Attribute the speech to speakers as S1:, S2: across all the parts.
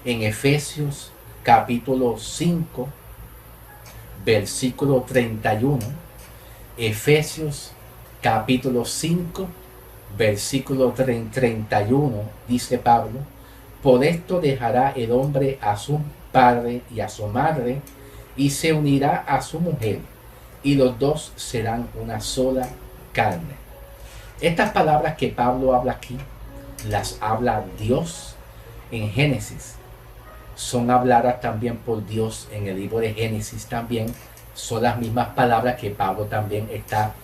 S1: en Efesios capítulo 5, versículo 31. Efesios capítulo 5, versículo 31, dice Pablo: por esto dejará el hombre a su padre y a su madre, y se unirá a su mujer, y los dos serán una sola carne. Estas palabras que Pablo habla aquí, las habla Dios en Génesis. Son habladas también por Dios en el libro de Génesis también. Son las mismas palabras que Pablo está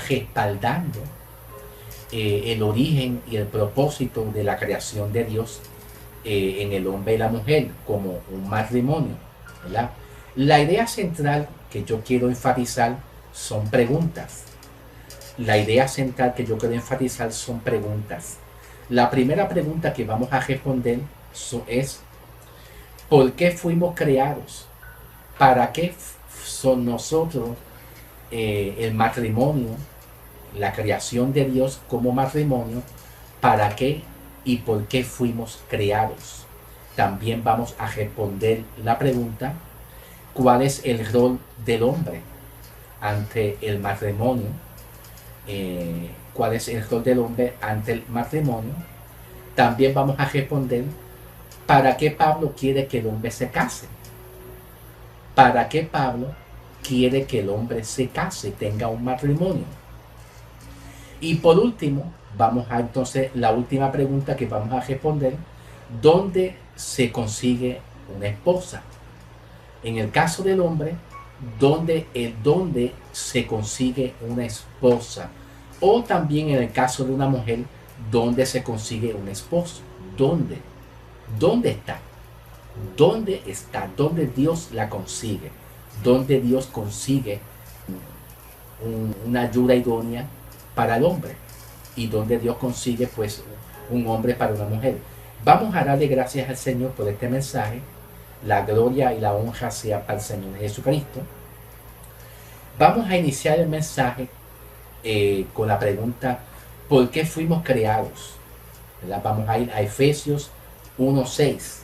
S1: respaldando el origen y el propósito de la creación de Dios en el hombre y la mujer como un matrimonio, ¿verdad? La idea central que yo quiero enfatizar son preguntas. La idea central que yo quiero enfatizar son preguntas. La primera pregunta que vamos a responder es: ¿por qué fuimos creados? ¿Para qué son nosotros el matrimonio, la creación de Dios como matrimonio? ¿Para qué y por qué fuimos creados? También vamos a responder la pregunta: ¿cuál es el rol del hombre ante el matrimonio? ¿Cuál es el rol del hombre ante el matrimonio? También vamos a responder: ¿para qué Pablo quiere que el hombre se case? ¿Para qué Pablo quiere que el hombre se case, tenga un matrimonio? Y por último, vamos a entonces la última pregunta que vamos a responder: ¿dónde se consigue una esposa? En el caso del hombre, ¿dónde se consigue una esposa? O también en el caso de una mujer, ¿dónde se consigue un esposo? ¿Dónde? ¿Dónde está? ¿Dónde está? ¿Dónde Dios la consigue? ¿Dónde Dios consigue una ayuda idónea para el hombre? ¿Y dónde Dios consigue pues un hombre para una mujer? Vamos a darle gracias al Señor por este mensaje. La gloria y la honra sea para el Señor Jesucristo. Vamos a iniciar el mensaje con la pregunta: ¿por qué fuimos creados? ¿Verdad? Vamos a ir a Efesios 1:6.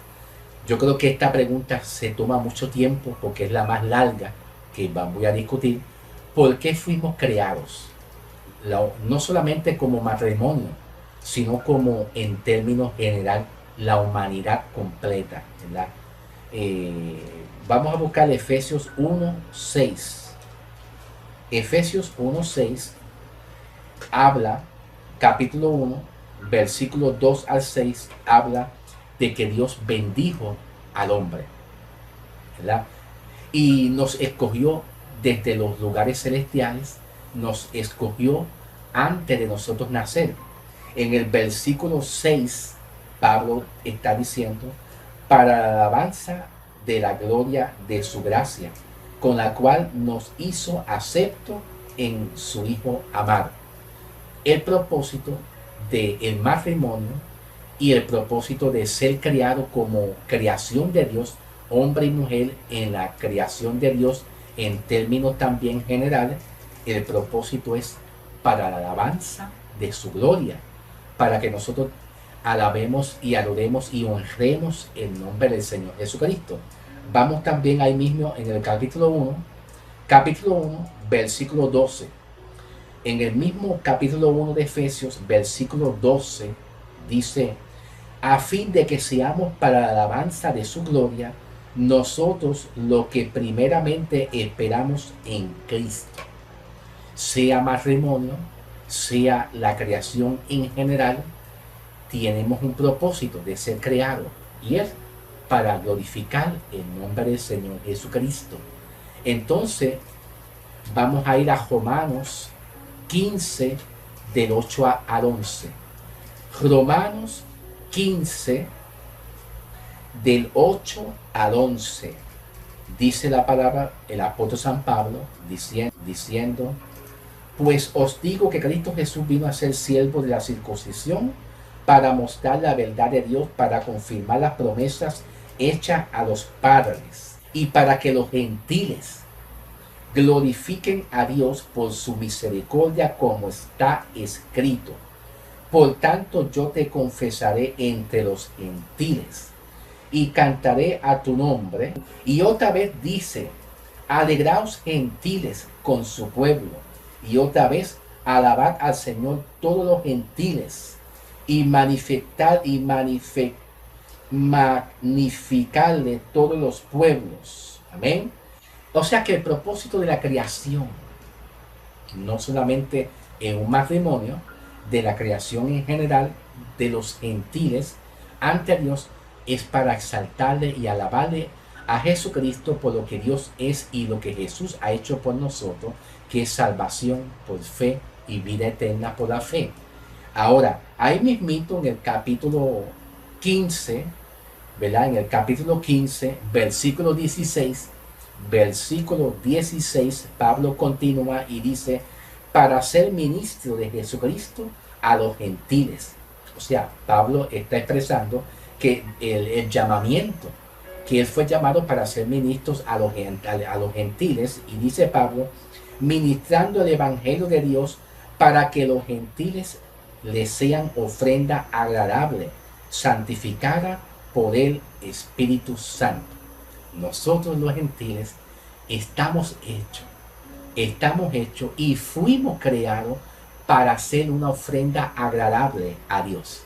S1: Yo creo que esta pregunta se toma mucho tiempo porque es la más larga que voy a discutir. ¿Por qué fuimos creados? No solamente como matrimonio, sino como en términos general la humanidad completa, ¿verdad? Vamos a buscar Efesios 1:6. Efesios 1:6 habla, capítulo 1, versículos 2 al 6, habla de que Dios bendijo al hombre, ¿verdad? Y nos escogió desde los lugares celestiales, nos escogió antes de nosotros nacer. En el versículo 6, Pablo está diciendo: para la alabanza de la gloria de su gracia, con la cual nos hizo acepto en su Hijo amado. El propósito del matrimonio y el propósito de ser creado como creación de Dios, hombre y mujer en la creación de Dios en términos también generales, el propósito es para la alabanza de su gloria, para que nosotros alabemos y adoremos y honremos el nombre del Señor Jesucristo. Vamos también ahí mismo en el capítulo 1, versículo 12. En el mismo capítulo 1 de Efesios, versículo 12, dice: a fin de que seamos para la alabanza de su gloria, nosotros lo que primeramente esperamos en Cristo. Sea matrimonio, sea la creación en general, tenemos un propósito de ser creado, y es para glorificar el nombre del Señor Jesucristo. Entonces, vamos a ir a Romanos 15, del 8 al 11. Romanos 15, del 8 al 11. Dice la palabra, el apóstol San Pablo, diciendo: pues os digo que Cristo Jesús vino a ser siervo de la circuncisión para mostrar la verdad de Dios, para confirmar las promesas hechas a los padres, y para que los gentiles glorifiquen a Dios por su misericordia, como está escrito: por tanto yo te confesaré entre los gentiles, y cantaré a tu nombre. Y otra vez dice, alegraos gentiles con su pueblo. Y otra vez, alabad al Señor todos los gentiles y magnificarle todos los pueblos. Amén. O sea que el propósito de la creación, no solamente en un matrimonio, de la creación en general, de los gentiles ante Dios, es para exaltarle y alabarle a Jesucristo por lo que Dios es y lo que Jesús ha hecho por nosotros, que es salvación por fe y vida eterna por la fe. Ahora, ahí mismito en el capítulo 15, ¿verdad? En el capítulo 15, versículo 16, Pablo continúa y dice, para ser ministro de Jesucristo a los gentiles. O sea, Pablo está expresando que el llamamiento, que él fue llamado para ser ministros a los gentiles, y dice Pablo, ministrando el evangelio de Dios para que los gentiles le sean ofrenda agradable, santificada por el Espíritu Santo. Nosotros los gentiles estamos hechos y fuimos creados para hacer una ofrenda agradable a Dios.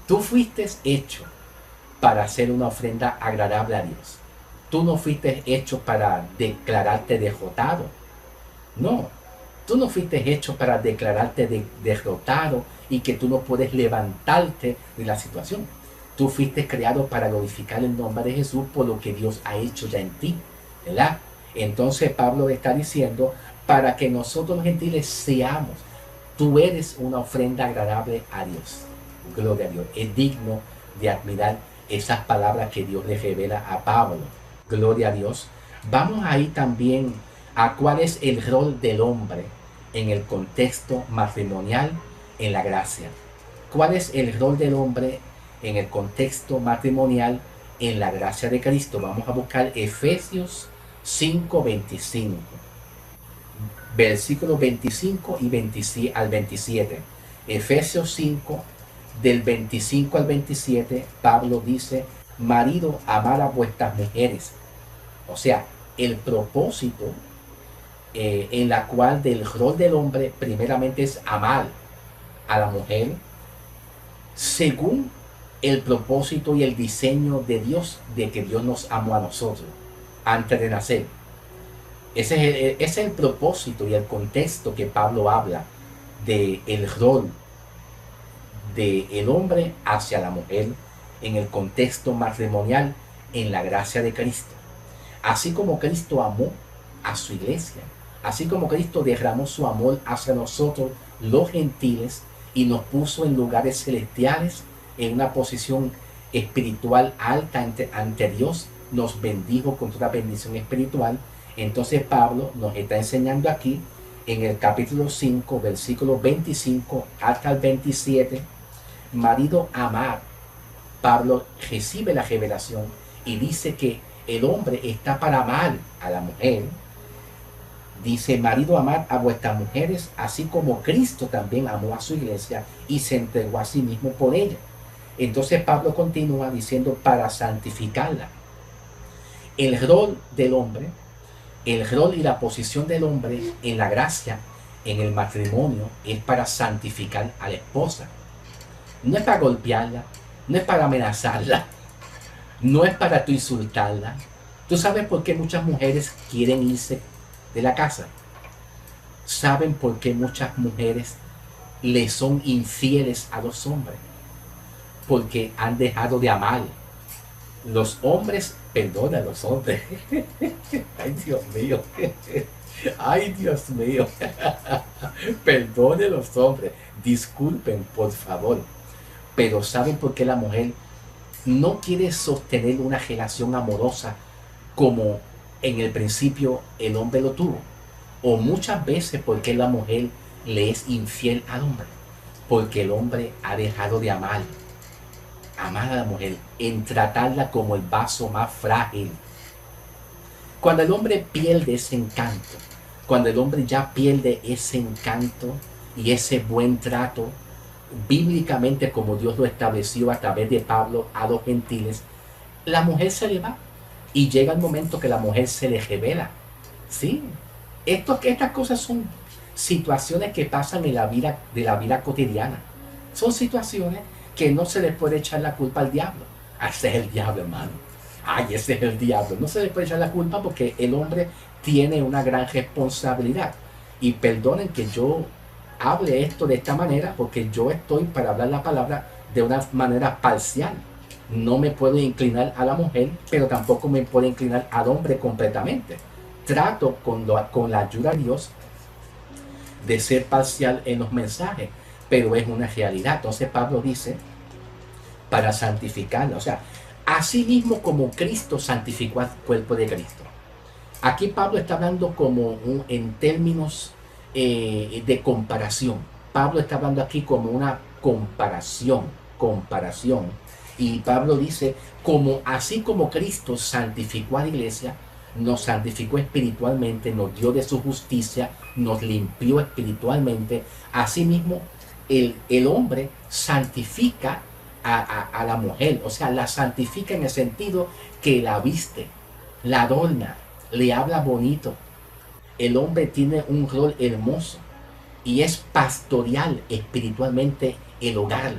S1: Tú fuiste hecho para hacer una ofrenda agradable a Dios. Tú no fuiste hecho para declararte derrotado. No, tú no fuiste hecho para declararte derrotado y que tú no puedes levantarte de la situación. Tú fuiste creado para glorificar el nombre de Jesús por lo que Dios ha hecho ya en ti, ¿verdad? Entonces Pablo está diciendo, para que nosotros los gentiles seamos, tú eres una ofrenda agradable a Dios. Gloria a Dios. Es digno de admirar esas palabras que Dios le revela a Pablo. Gloria a Dios. Vamos ahí también a cuál es el rol del hombre en el contexto matrimonial en la gracia. ¿Cuál es el rol del hombre en el contexto matrimonial en la gracia de Cristo? Vamos a buscar Efesios 5:25, versículos 25 y al 27. Efesios 5, del 25 al 27, Pablo dice, marido, amad a vuestras mujeres. O sea, el propósito en la cual del rol del hombre primeramente es amar a la mujer según el propósito y el diseño de Dios, de que Dios nos amó a nosotros antes de nacer. Ese es el propósito y el contexto que Pablo habla del rol del hombre hacia la mujer en el contexto matrimonial en la gracia de Cristo. Así como Cristo amó a su iglesia, así como Cristo derramó su amor hacia nosotros los gentiles y nos puso en lugares celestiales, en una posición espiritual alta ante Dios, nos bendijo con toda bendición espiritual. Entonces Pablo nos está enseñando aquí en el capítulo 5, versículo 25 hasta el 27, marido, amar. Pablo recibe la revelación y dice que el hombre está para amar a la mujer. Dice, marido, amad a vuestras mujeres, así como Cristo también amó a su iglesia y se entregó a sí mismo por ella. Entonces Pablo continúa diciendo, para santificarla. El rol del hombre, el rol y la posición del hombre en la gracia, en el matrimonio, es para santificar a la esposa. No es para golpearla, no es para amenazarla, no es para tú insultarla. ¿Tú sabes por qué muchas mujeres quieren irse de la casa? ¿Saben por qué muchas mujeres le son infieles a los hombres? Porque han dejado de amar. Los hombres perdonan a los hombres. Ay, Dios mío. Ay, Dios mío. Perdone a los hombres. Disculpen, por favor. Pero ¿saben por qué la mujer no quiere sostener una relación amorosa como en el principio el hombre lo tuvo? O muchas veces porque la mujer le es infiel al hombre. Porque el hombre ha dejado de amar a la mujer, en tratarla como el vaso más frágil. Cuando el hombre pierde ese encanto, cuando el hombre ya pierde ese encanto y ese buen trato, bíblicamente como Dios lo estableció a través de Pablo a los gentiles, la mujer se le va y llega el momento que la mujer se le revela. ¿Sí? Estas cosas son situaciones que pasan en la vida, de la vida cotidiana. Son situaciones que no se les puede echar la culpa al diablo. Ah, ese es el diablo, hermano. Ay, ese es el diablo. No se le puede echar la culpa porque el hombre tiene una gran responsabilidad. Y perdonen que yo hable esto de esta manera porque yo estoy para hablar la palabra de una manera parcial. No me puedo inclinar a la mujer, pero tampoco me puedo inclinar al hombre completamente. Trato con la ayuda de Dios de ser parcial en los mensajes, pero es una realidad. Entonces Pablo dice, para santificarla, o sea, así mismo como Cristo santificó al cuerpo de Cristo. Aquí Pablo está hablando en términos de comparación. Pablo está hablando aquí como una comparación. Y Pablo dice, así como Cristo santificó a la iglesia, nos santificó espiritualmente, nos dio de su justicia, nos limpió espiritualmente. Asimismo, el hombre santifica a la mujer, o sea, la santifica en el sentido que la viste, la adorna, le habla bonito. El hombre tiene un rol hermoso y es pastoreal espiritualmente el hogar.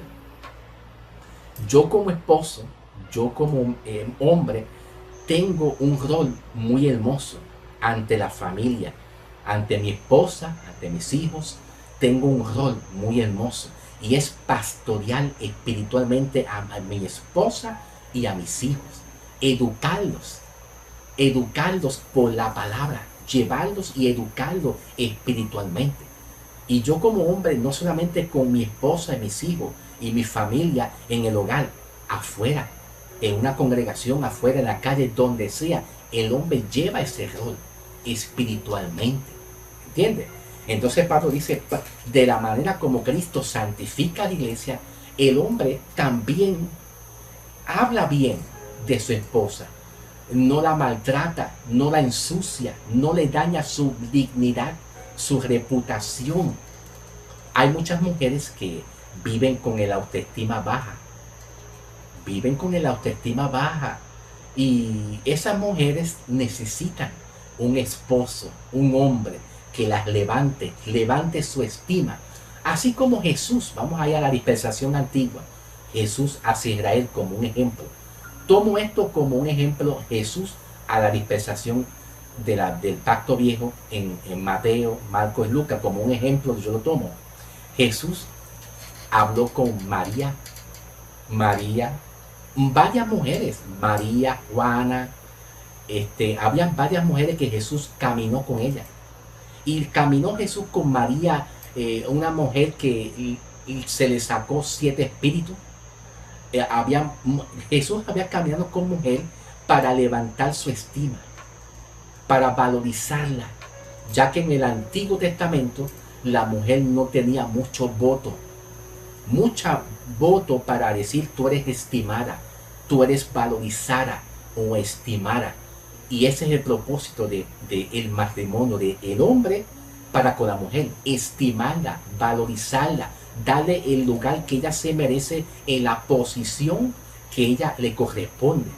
S1: Yo como esposo, yo como hombre, tengo un rol muy hermoso ante la familia, ante mi esposa, ante mis hijos. Tengo un rol muy hermoso y es pastorear espiritualmente a mi esposa y a mis hijos. Educarlos por la palabra, llevarlos y educarlos espiritualmente. Y yo como hombre, no solamente con mi esposa y mis hijos y mi familia en el hogar, afuera, en una congregación, afuera, en la calle, donde sea, el hombre lleva ese rol espiritualmente. ¿Entiendes? Entonces Pablo dice, de la manera como Cristo santifica a la iglesia, el hombre también habla bien de su esposa. No la maltrata, no la ensucia, no le daña su dignidad, su reputación. Hay muchas mujeres que viven con el autoestima baja. Y esas mujeres necesitan un esposo, un hombre que las levante su estima. Así como Jesús, vamos allá a la dispensación antigua, Jesús hacia Israel como un ejemplo. Tomo esto como un ejemplo, Jesús a la dispensación del pacto viejo en Mateo, Marcos y Lucas, como un ejemplo, yo lo tomo. Jesús habló con María, varias mujeres, María, Juana, habían varias mujeres que Jesús caminó con ellas. Y caminó Jesús con María, una mujer que se le sacó 7 espíritus. Jesús había caminado con mujer para levantar su estima, para valorizarla, ya que en el Antiguo Testamento la mujer no tenía mucho voto para decir tú eres estimada, tú eres valorizada o estimada. Y ese es el propósito del matrimonio del hombre para con la mujer, estimarla, valorizarla, darle el lugar que ella se merece en la posición que ella le corresponde.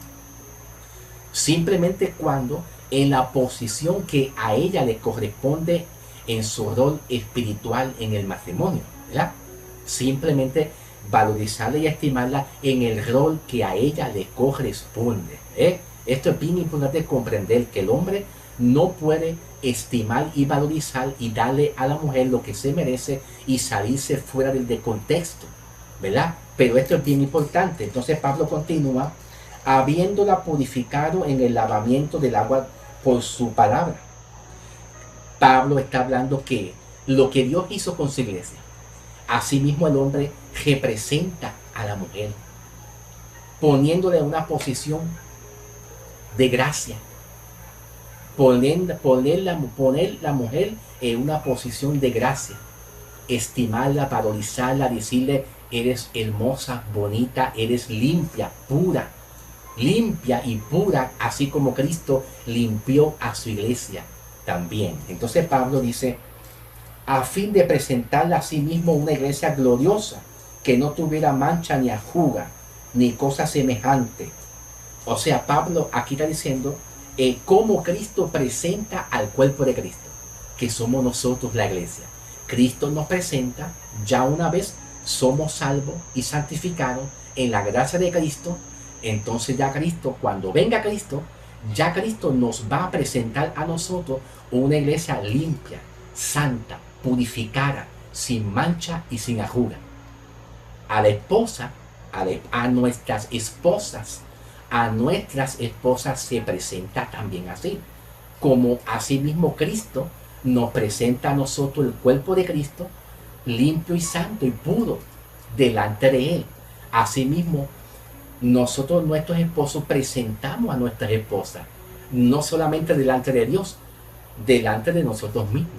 S1: Simplemente cuando en la posición que a ella le corresponde en su rol espiritual en el matrimonio, ¿verdad? Simplemente valorizarla y estimarla en el rol que a ella le corresponde. Esto es bien importante comprender, que el hombre no puede estimar y valorizar y darle a la mujer lo que se merece y salirse fuera del contexto, ¿verdad? Pero esto es bien importante. Entonces Pablo continúa, habiéndola purificado en el lavamiento del agua por su palabra. Pablo está hablando que lo que Dios hizo con su iglesia, asimismo el hombre representa a la mujer, poniéndole en una posición de gracia. Poner la mujer en una posición de gracia, estimarla, valorizarla, decirle eres hermosa, bonita, eres limpia y pura, así como Cristo limpió a su iglesia también. Entonces Pablo dice, a fin de presentarla a sí mismo una iglesia gloriosa, que no tuviera mancha ni arruga, ni cosa semejante, O sea, Pablo aquí está diciendo cómo Cristo presenta al cuerpo de Cristo, que somos nosotros la iglesia. Cristo nos presenta, ya una vez somos salvos y santificados en la gracia de Cristo. Entonces ya Cristo, cuando venga Cristo, ya Cristo nos va a presentar a nosotros una iglesia limpia, santa, purificada, sin mancha y sin arruga. A la esposa, a nuestras esposas se presenta también así. Como asimismo Cristo nos presenta a nosotros el cuerpo de Cristo, limpio y santo y puro delante de Él. Asimismo, nosotros, nuestros esposos, presentamos a nuestras esposas, no solamente delante de Dios, delante de nosotros mismos.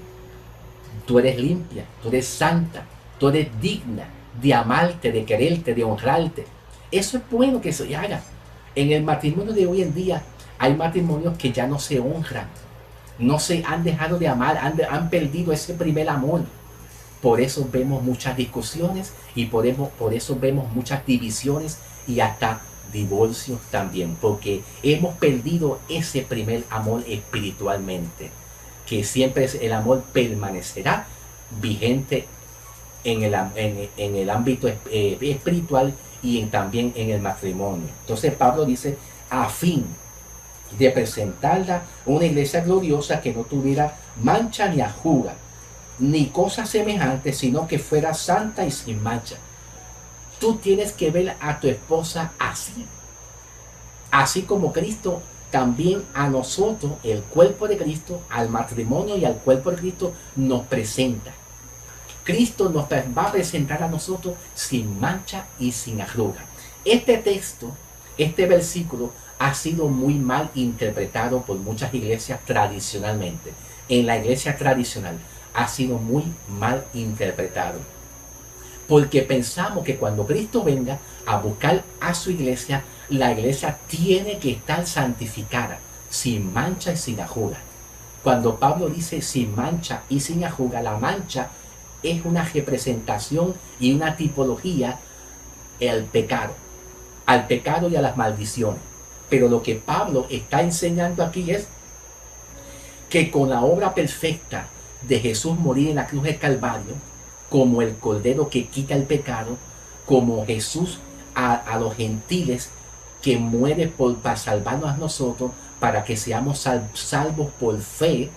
S1: Tú eres limpia, tú eres santa, tú eres digna de amarte, de quererte, de honrarte. Eso es bueno que se haga. En el matrimonio de hoy en día hay matrimonios que ya no se honran, no se han dejado de amar, han perdido ese primer amor. Por eso vemos muchas discusiones y por eso vemos muchas divisiones y hasta divorcios también, porque hemos perdido ese primer amor espiritualmente, que siempre el amor permanecerá vigente en el ámbito espiritual y también en el matrimonio. Entonces Pablo dice, a fin de presentarla una iglesia gloriosa que no tuviera mancha ni arruga, ni cosa semejante, sino que fuera santa y sin mancha. Tú tienes que ver a tu esposa así como Cristo también a nosotros, el cuerpo de Cristo, al matrimonio y al cuerpo de Cristo nos presenta. Cristo nos va a presentar a nosotros sin mancha y sin arruga. Este texto, este versículo, ha sido muy mal interpretado por muchas iglesias tradicionalmente. En la iglesia tradicional ha sido muy mal interpretado, porque pensamos que cuando Cristo venga a buscar a su iglesia, la iglesia tiene que estar santificada, sin mancha y sin arruga. Cuando Pablo dice sin mancha y sin arruga, la mancha es una representación y una tipología al pecado y a las maldiciones. Pero lo que Pablo está enseñando aquí es que con la obra perfecta de Jesús morir en la cruz del Calvario, como el Cordero que quita el pecado, como Jesús a los gentiles que muere para salvarnos a nosotros, para que seamos salvos por fe,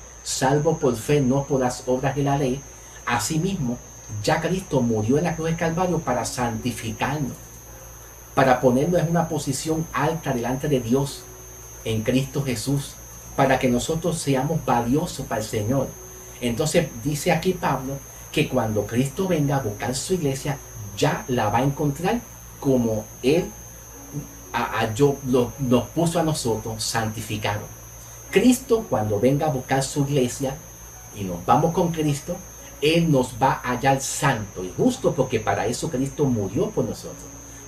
S1: no por las obras de la ley. Asimismo, ya Cristo murió en la cruz del Calvario para santificarnos, para ponernos en una posición alta delante de Dios en Cristo Jesús, para que nosotros seamos valiosos para el Señor. Entonces dice aquí Pablo que cuando Cristo venga a buscar su iglesia, ya la va a encontrar como Él nos puso a nosotros santificados. Cristo, cuando venga a buscar su iglesia y nos vamos con Cristo, Él nos va a hallar santo y justo, porque para eso Cristo murió por nosotros,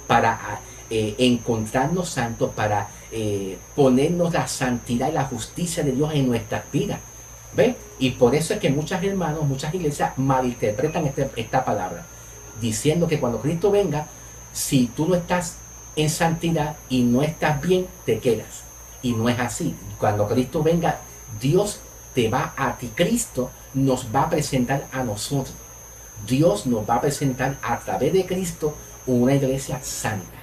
S1: para encontrarnos santos, para ponernos la santidad y la justicia de Dios en nuestras vidas. ¿Ve? Y por eso es que muchos hermanos, muchas iglesias malinterpretan esta palabra, diciendo que cuando Cristo venga, si tú no estás en santidad y no estás bien, te quedas. Y no es así. Cuando Cristo venga, Dios te va a ti. Cristo nos va a presentar a nosotros. Dios nos va a presentar a través de Cristo una iglesia santa.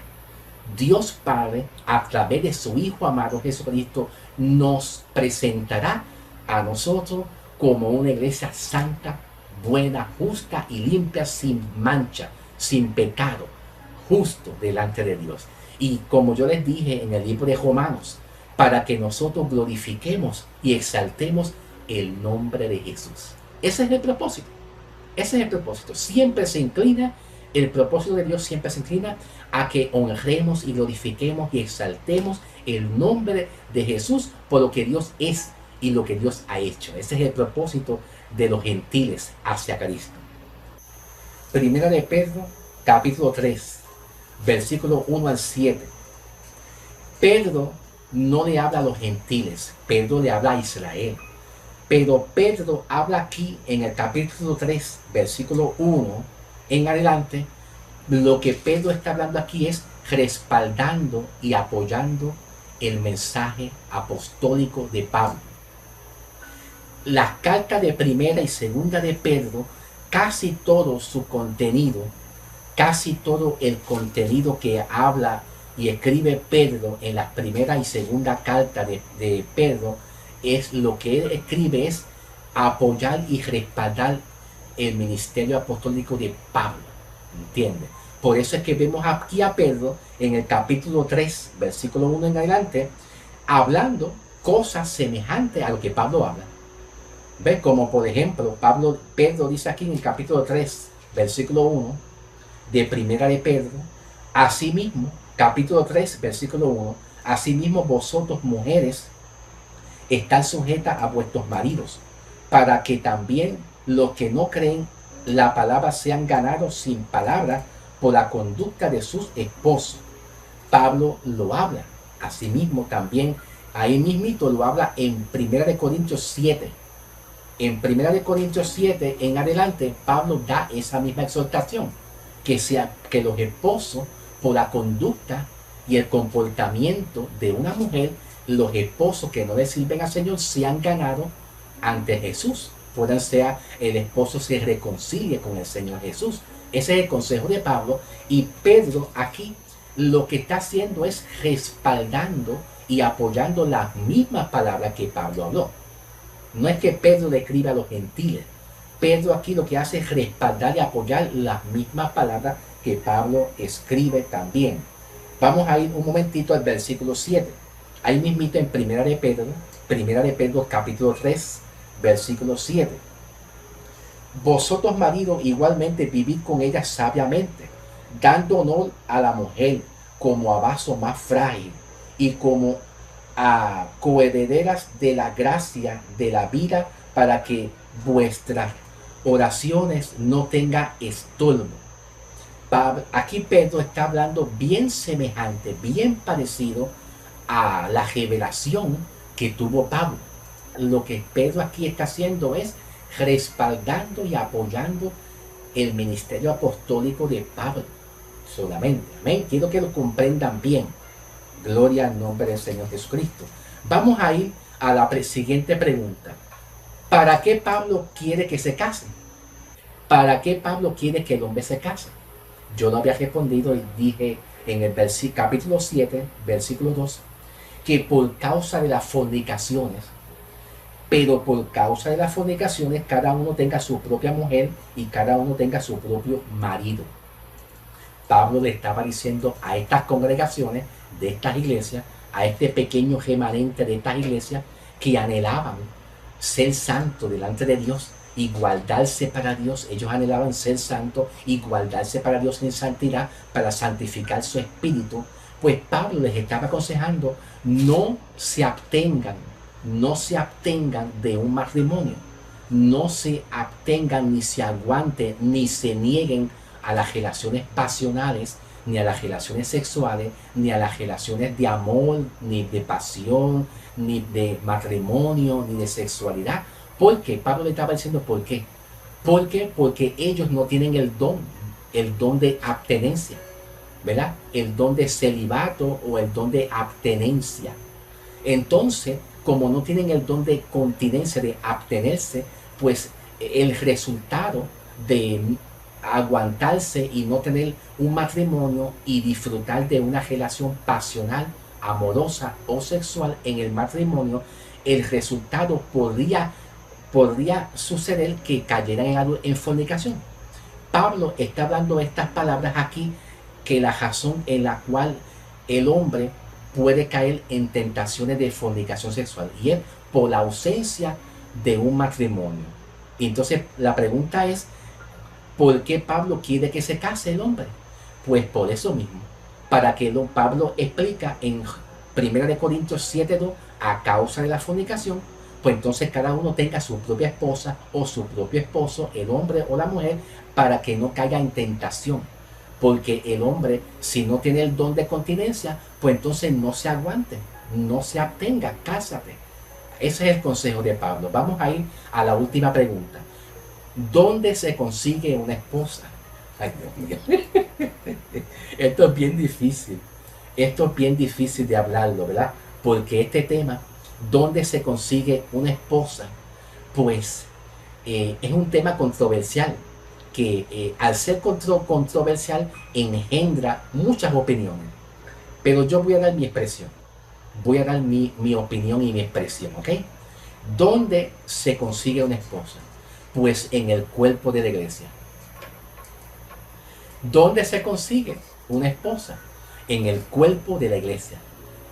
S1: Dios Padre, a través de su Hijo amado Jesucristo, nos presentará a nosotros como una iglesia santa, buena, justa y limpia, sin mancha, sin pecado, justo delante de Dios. Y como yo les dije en el libro de Romanos, para que nosotros glorifiquemos y exaltemos el nombre de Jesús. Ese es el propósito. Ese es el propósito. Siempre se inclina, el propósito de Dios siempre se inclina a que honremos y glorifiquemos y exaltemos el nombre de Jesús por lo que Dios es y lo que Dios ha hecho. Ese es el propósito de los gentiles hacia Cristo. Primera de Pedro, capítulo 3, versículo 1 al 7. Pedro no le habla a los gentiles, Pedro le habla a Israel. Pero Pedro habla aquí en el capítulo 3, versículo 1 en adelante. Lo que Pedro está hablando aquí es respaldando y apoyando el mensaje apostólico de Pablo. Las cartas de primera y segunda de Pedro, casi todo su contenido, casi todo el contenido que habla y escribe Pedro en la primera y segunda carta de Pedro, es lo que él escribe es apoyar y respaldar el ministerio apostólico de Pablo, ¿entiendes? Por eso es que vemos aquí a Pedro en el capítulo 3, versículo 1 en adelante, hablando cosas semejantes a lo que Pablo habla. ¿Ves? Como por ejemplo, Pedro dice aquí en el capítulo 3, versículo 1, de primera de Pedro, asimismo, capítulo 3, versículo 1, asimismo vosotros mujeres, estad sujetas a vuestros maridos, para que también los que no creen la palabra sean ganados sin palabra por la conducta de sus esposos. Pablo lo habla. Asimismo también, ahí mismito lo habla en 1 Corintios 7. En 1 Corintios 7 en adelante, Pablo da esa misma exhortación, que los esposos, por la conducta y el comportamiento de una mujer, los esposos que no le sirven al Señor sean ganados ante Jesús. Puedan ser, el esposo se reconcilie con el Señor Jesús. Ese es el consejo de Pablo, y Pedro aquí lo que está haciendo es respaldando y apoyando las mismas palabras que Pablo habló. No es que Pedro le escriba a los gentiles. Pedro aquí lo que hace es respaldar y apoyar las mismas palabras que Pablo escribe también. Vamos a ir un momentito al versículo 7. Ahí mismito en Primera de Pedro capítulo 3, versículo 7. Vosotros maridos igualmente vivid con ella sabiamente, dando honor a la mujer como a vaso más frágil y como a coherederas de la gracia de la vida, para que vuestras oraciones no tengan estorbo. Aquí Pedro está hablando bien semejante, bien parecido a la revelación que tuvo Pablo. Lo que Pedro aquí está haciendo es respaldando y apoyando el ministerio apostólico de Pablo solamente. Amén. Quiero que lo comprendan bien. Gloria al nombre del Señor Jesucristo. Vamos a ir a la siguiente pregunta. ¿Para qué Pablo quiere que se case? ¿Para qué Pablo quiere que el hombre se case? Yo lo había respondido y dije en el capítulo 7, versículo 2, que por causa de las fornicaciones, pero por causa de las fornicaciones, cada uno tenga su propia mujer y cada uno tenga su propio marido. Pablo le estaba diciendo a estas congregaciones de estas iglesias, a este pequeño remanente de estas iglesias, que anhelaban ser santos delante de Dios y guardarse para Dios. Ellos anhelaban ser santos y guardarse para Dios en santidad, para santificar su espíritu. Pues Pablo les estaba aconsejando: no se abstengan de un matrimonio, no se abstengan, ni se aguanten, ni se nieguen a las relaciones pasionales, ni a las relaciones sexuales, ni a las relaciones de amor, ni de pasión, ni de matrimonio, ni de sexualidad. ¿Por qué? Pablo le estaba diciendo ¿por qué? ¿Por qué? Porque ellos no tienen el don de abstenencia, ¿verdad? El don de celibato o el don de abstenencia. Entonces, como no tienen el don de continencia, de abstenerse, pues el resultado de aguantarse y no tener un matrimonio y disfrutar de una relación pasional, amorosa o sexual en el matrimonio, el resultado podría suceder que cayeran en fornicación. Pablo está hablando estas palabras aquí, que la razón en la cual el hombre puede caer en tentaciones de fornicación sexual, y es por la ausencia de un matrimonio. Y entonces la pregunta es: ¿por qué Pablo quiere que se case el hombre? Pues por eso mismo, para que Pablo explica en 1 Corintios 7:2, a causa de la fornicación, pues entonces cada uno tenga su propia esposa o su propio esposo, el hombre o la mujer, para que no caiga en tentación. Porque el hombre, si no tiene el don de continencia, pues entonces no se aguante, no se abstenga, cásate. Ese es el consejo de Pablo. Vamos a ir a la última pregunta. ¿Dónde se consigue una esposa? Ay, Dios mío. Esto es bien difícil. Esto es bien difícil de hablarlo, ¿verdad? porque este tema, ¿dónde se consigue una esposa? Pues es un tema controversial, que al ser controversial engendra muchas opiniones. Pero yo voy a dar mi expresión, voy a dar mi opinión y mi expresión, ¿ok? ¿Dónde se consigue una esposa? Pues en el cuerpo de la iglesia. ¿Dónde se consigue una esposa? En el cuerpo de la iglesia.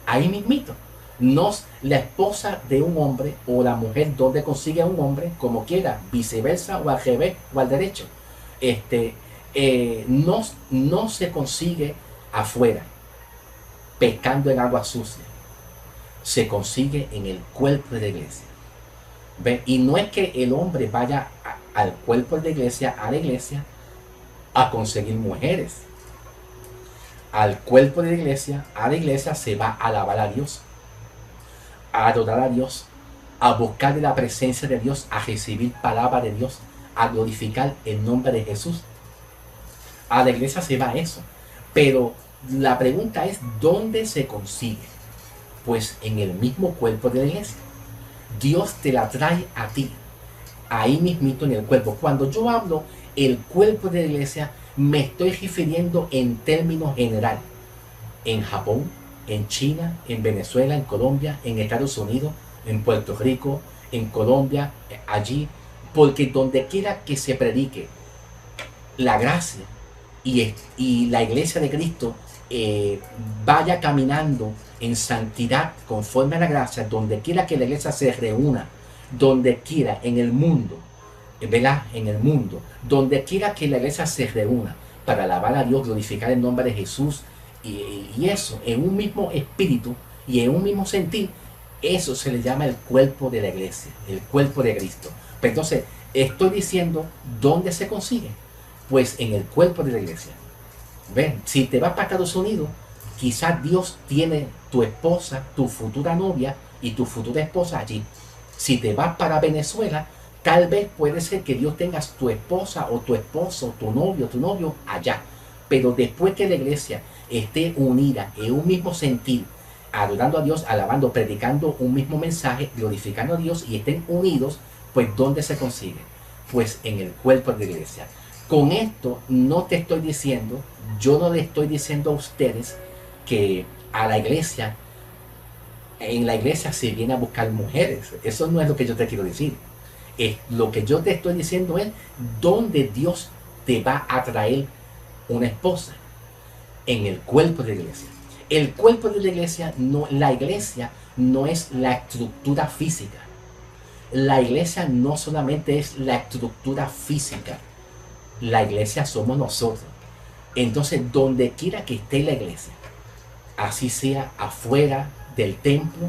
S1: Ahí mismito. No la esposa de un hombre o la mujer donde consigue a un hombre, como quiera, viceversa o al revés o al derecho. No se consigue afuera, pescando en agua sucia. Se consigue en el cuerpo de la iglesia. ¿Ve? Y no es que el hombre vaya al cuerpo de la iglesia, a conseguir mujeres. Al cuerpo de la iglesia, a la iglesia se va a alabar a Dios, a adorar a Dios, a buscar de la presencia de Dios, a recibir palabra de Dios, a glorificar el nombre de Jesús. A la iglesia se va eso. Pero la pregunta es, ¿dónde se consigue? Pues en el mismo cuerpo de la iglesia. Dios te la trae a ti, ahí mismito en el cuerpo. Cuando yo hablo el cuerpo de la iglesia, me estoy refiriendo en términos general. En Japón, en China, en Venezuela, en Colombia, en Estados Unidos, en Puerto Rico, en Colombia, allí, porque donde quiera que se predique la gracia y la iglesia de Cristo vaya caminando en santidad conforme a la gracia, donde quiera que la iglesia se reúna, donde quiera en el mundo, ¿verdad? En el mundo, donde quiera que la iglesia se reúna para alabar a Dios, glorificar el nombre de Jesús y eso, en un mismo espíritu y en un mismo sentir, eso se le llama el cuerpo de la iglesia, el cuerpo de Cristo. Pero entonces, estoy diciendo, ¿dónde se consigue? Pues en el cuerpo de la iglesia. ¿Ven? Si te vas para Estados Unidos, quizás Dios tiene tu esposa, tu futura novia y tu futura esposa allí. Si te vas para Venezuela, tal vez puede ser que Dios tengas tu esposa o tu esposo, tu novio allá. Pero después que la iglesia esté unida en un mismo sentir, adorando a Dios, alabando, predicando un mismo mensaje, glorificando a Dios y estén unidos, pues ¿dónde se consigue? Pues en el cuerpo de la iglesia. Con esto no te estoy diciendo, yo no le estoy diciendo a ustedes que a la iglesia, en la iglesia se viene a buscar mujeres. Eso no es lo que yo te quiero decir. Lo que yo te estoy diciendo es dónde Dios te va a traer una esposa. En el cuerpo de la iglesia. El cuerpo de la iglesia no es la estructura física. La iglesia no solamente es la estructura física. La iglesia somos nosotros. Entonces, donde quiera que esté la iglesia, así sea afuera del templo,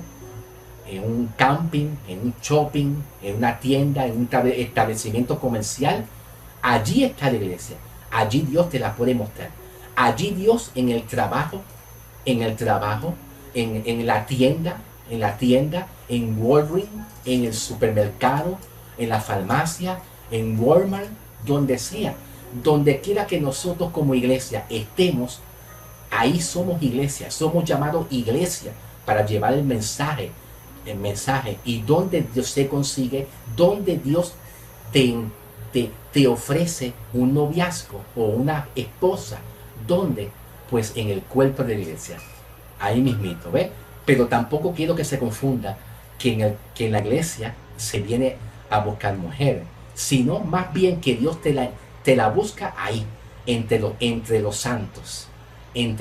S1: en un camping, en un shopping, en una tienda, en un establecimiento comercial, allí está la iglesia. Allí Dios te la puede mostrar. Allí Dios en el trabajo, en la tienda, en Walgreens, en el supermercado, en la farmacia, en Walmart, donde sea, donde quiera que nosotros como iglesia estemos, ahí somos iglesia, somos llamados iglesia para llevar el mensaje, y donde Dios se consigue, donde Dios te ofrece un noviazgo o una esposa, donde, pues en el cuerpo de la iglesia, ahí mismito, ¿ves? Pero tampoco quiero que se confunda que en la iglesia se viene a buscar mujeres, sino más bien que Dios te la busca ahí, entre los santos en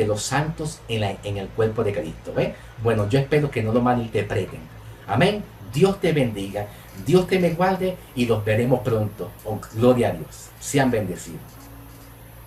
S1: el cuerpo de Cristo, ¿ves? Bueno, yo espero que no lo malinterpreten. Amén. Dios te bendiga, Dios te me guarde y los veremos pronto. Oh, gloria a Dios. Sean bendecidos.